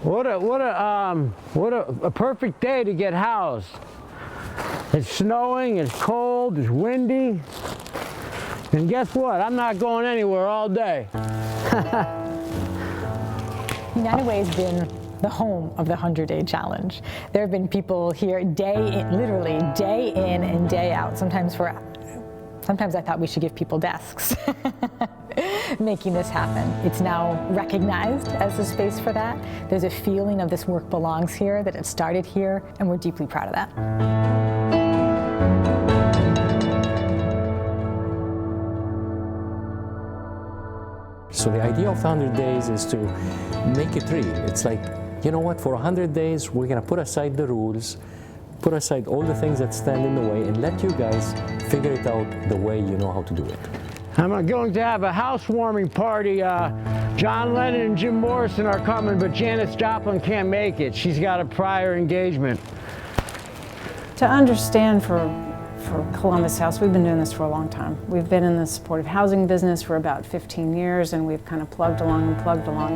What a perfect day to get housed. It's snowing, it's cold, it's windy. And guess what? I'm not going anywhere all day. United Way has been the home of the 100-Day Challenge. There have been people here literally day in and day out. Sometimes I thought we should give people desks making this happen. It's now recognized as a space for that. There's a feeling of this work belongs here, that it started here, and we're deeply proud of that. So the idea of 100 days is to make it real. It's like, you know what, for 100 days, we're gonna put aside the rules, put aside all the things that stand in the way, and let you guys figure it out the way you know how to do it. I'm going to have a housewarming party. John Lennon and Jim Morrison are coming, but Janis Joplin can't make it. She's got a prior engagement. To understand for Columbus House, we've been doing this for a long time. We've been in the supportive housing business for about 15 years, and we've kind of plugged along,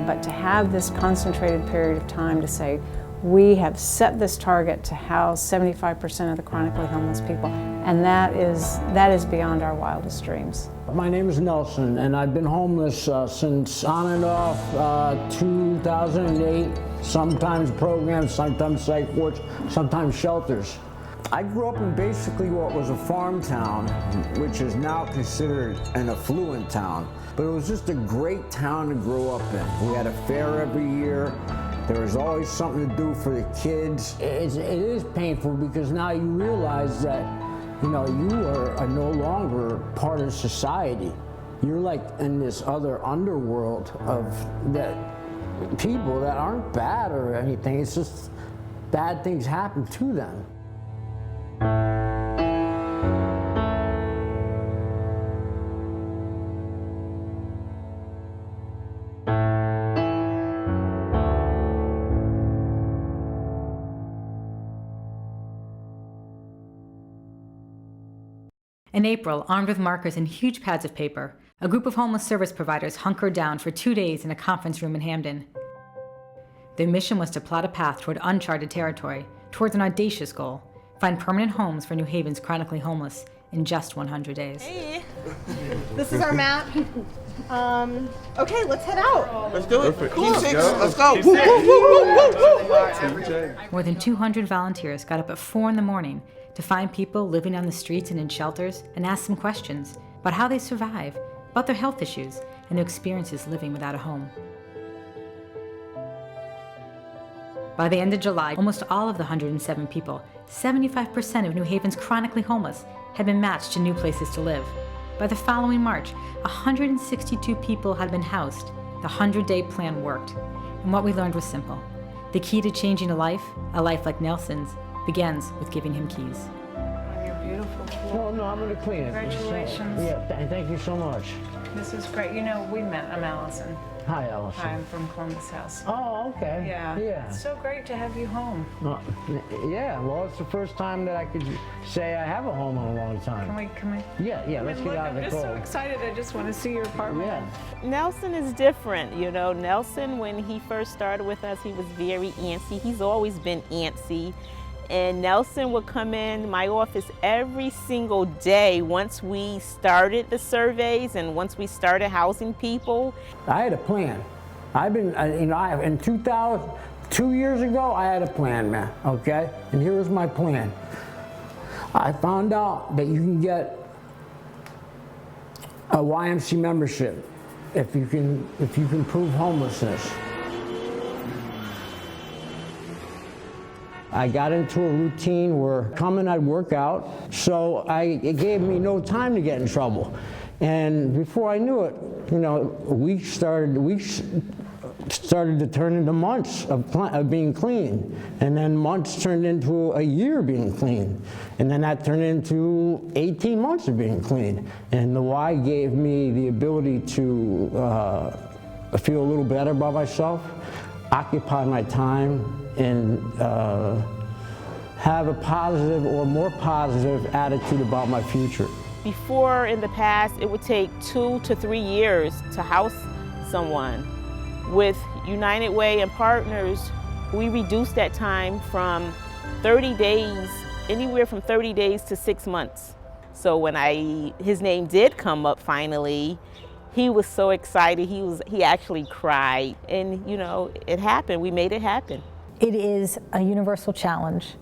but to have this concentrated period of time to say, we have set this target to house 75% of the chronically homeless people, and that is beyond our wildest dreams. My name is Nelson, and I've been homeless since on and off 2008, sometimes programs, sometimes psych wards, sometimes shelters. I grew up in basically what was a farm town, which is now considered an affluent town. But it was just a great town to grow up in. We had a fair every year. There was always something to do for the kids. It is painful because now you realize that, you know, you are no longer part of society. You're like in this other underworld of that people that aren't bad or anything. It's just bad things happen to them. In April, armed with markers and huge pads of paper, a group of homeless service providers hunkered down for 2 days in a conference room in Hamden. Their mission was to plot a path toward uncharted territory, towards an audacious goal: find permanent homes for New Haven's chronically homeless in just 100 days. Hey, this is our map. Okay, let's head out. Let's do it. Cool. Team 6, let's go. More than 200 volunteers got up at 4 in the morning to find people living on the streets and in shelters and ask them questions about how they survive, about their health issues, and their experiences living without a home. By the end of July, almost all of the 107 people, 75% of New Haven's chronically homeless, had been matched to new places to live. By the following March, 162 people had been housed. The 100-day plan worked. And what we learned was simple. The key to changing a life like Nelson's, begins with giving him keys. You're beautiful. No, I'm going to clean it. Congratulations. Yeah, thank you so much. This is great. You know, we met. I'm Allison. Hi, Allison. Hi, I'm from Columbus House. Oh, okay. Yeah. It's so great to have you home. Yeah, well, it's the first time that I could say I have a home in a long time. Can we? Yeah, let's get out of the I'm just cold. so excited. I just want to see your apartment. Yeah. Nelson is different, you know. Nelson, when he first started with us, he was very antsy. He's always been antsy. And Nelson would come in my office every single day once we started the surveys and once we started housing people. I had a plan. In 2000, 2 years ago, I had a plan, man, okay? And here was my plan. I found out that you can get a YMC membership if you can prove homelessness. I got into a routine where I'd work out, so it gave me no time to get in trouble. And before I knew it, you know, weeks started to turn into months of being clean. And then months turned into a year being clean. And then that turned into 18 months of being clean. And the Y gave me the ability to feel a little better about myself, occupy my time, and have a positive or more positive attitude about my future. Before, in the past, it would take 2 to 3 years to house someone. With United Way and partners, we reduced that time from 30 days, anywhere from 30 days to 6 months. So when his name did come up finally, he was so excited, he actually cried. And you know, it happened, we made it happen. It is a universal challenge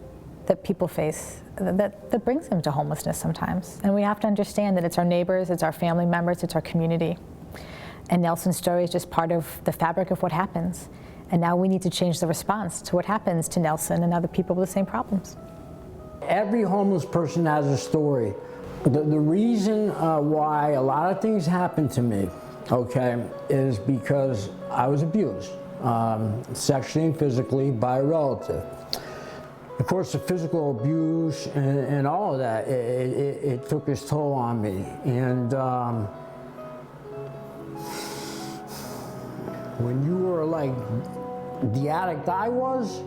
that people face that brings them to homelessness sometimes. And we have to understand that it's our neighbors, it's our family members, it's our community. And Nelson's story is just part of the fabric of what happens. And now we need to change the response to what happens to Nelson and other people with the same problems. Every homeless person has a story. The reason why a lot of things happen to me, okay, is because I was abused, sexually and physically, by a relative. Of course, the physical abuse and all of that, it took its toll on me. And when you were like the addict I was,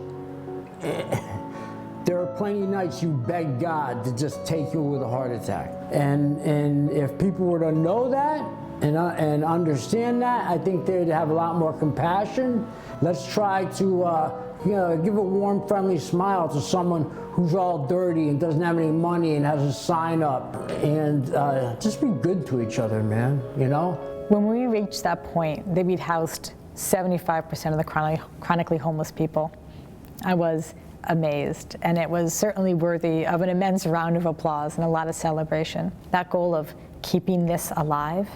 there are plenty of nights you beg God to just take you with a heart attack. And if people were to know that and understand that, I think they'd have a lot more compassion. Let's try to give a warm, friendly smile to someone who's all dirty and doesn't have any money and has a sign up. And just be good to each other, man, you know? When we reached that point that we'd housed 75% of the chronically homeless people, I was amazed, and it was certainly worthy of an immense round of applause and a lot of celebration. That goal of keeping this alive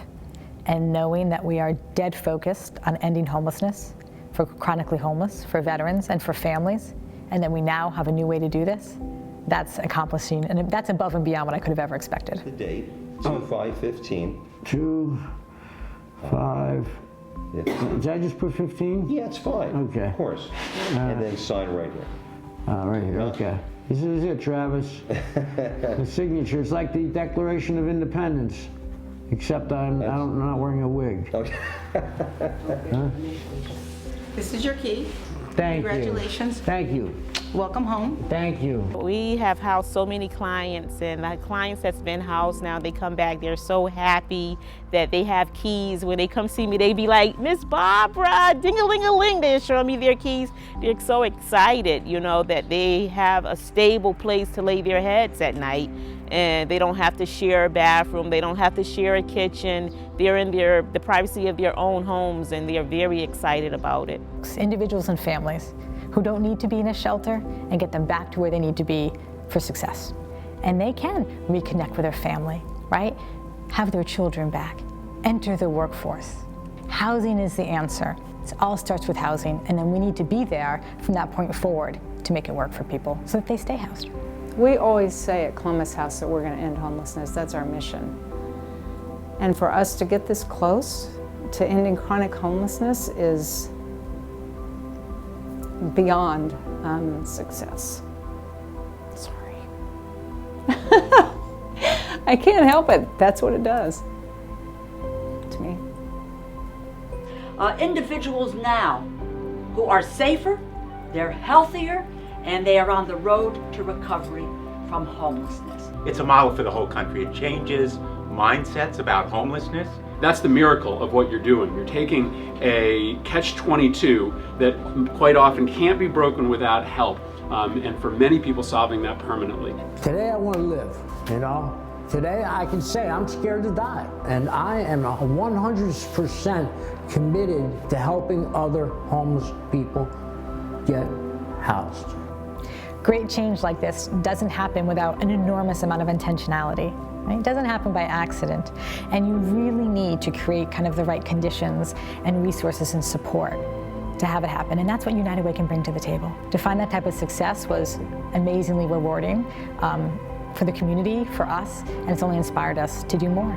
and knowing that we are dead focused on ending homelessness for chronically homeless, for veterans, and for families, and that we now have a new way to do this, that's accomplishing, and that's above and beyond what I could have ever expected. The date, 2/5/15. 2/5. Yes. Did I just put 15? Yeah, it's fine. Okay. Of course. And then sign right here. Right here, okay. This is it, Travis. The signature, it's like the Declaration of Independence, except I'm not wearing a wig. Okay. This is your key. Thank Congratulations. you. Thank you. Welcome home. Thank you. We have housed so many clients, and the clients that's been housed now, they come back, they're so happy that they have keys. When they come see me, they be like, Miss Barbara, ding-a-ling-a-ling, they're showing me their keys. They're so excited, you know, that they have a stable place to lay their heads at night, and they don't have to share a bathroom, they don't have to share a kitchen. They're in the privacy of their own homes, and they're very excited about it. Individuals and families who don't need to be in a shelter, and get them back to where they need to be for success. And they can reconnect with their family, right? Have their children back, enter the workforce. Housing is the answer. It all starts with housing, and then we need to be there from that point forward to make it work for people so that they stay housed. We always say at Columbus House that we're going to end homelessness. That's our mission. And for us to get this close to ending chronic homelessness is beyond success. Sorry. I can't help it. That's what it does to me. Individuals now who are safer, they're healthier, and they are on the road to recovery from homelessness. It's a model for the whole country. It changes mindsets about homelessness. That's the miracle of what you're doing. You're taking a catch-22 that quite often can't be broken without help, and for many people solving that permanently. Today I want to live, you know? Today I can say I'm scared to die, and I am 100% committed to helping other homeless people get housed. Great change like this doesn't happen without an enormous amount of intentionality. Right? It doesn't happen by accident, and you really need to create kind of the right conditions and resources and support to have it happen, and that's what United Way can bring to the table. To find that type of success was amazingly rewarding for the community, for us, and it's only inspired us to do more.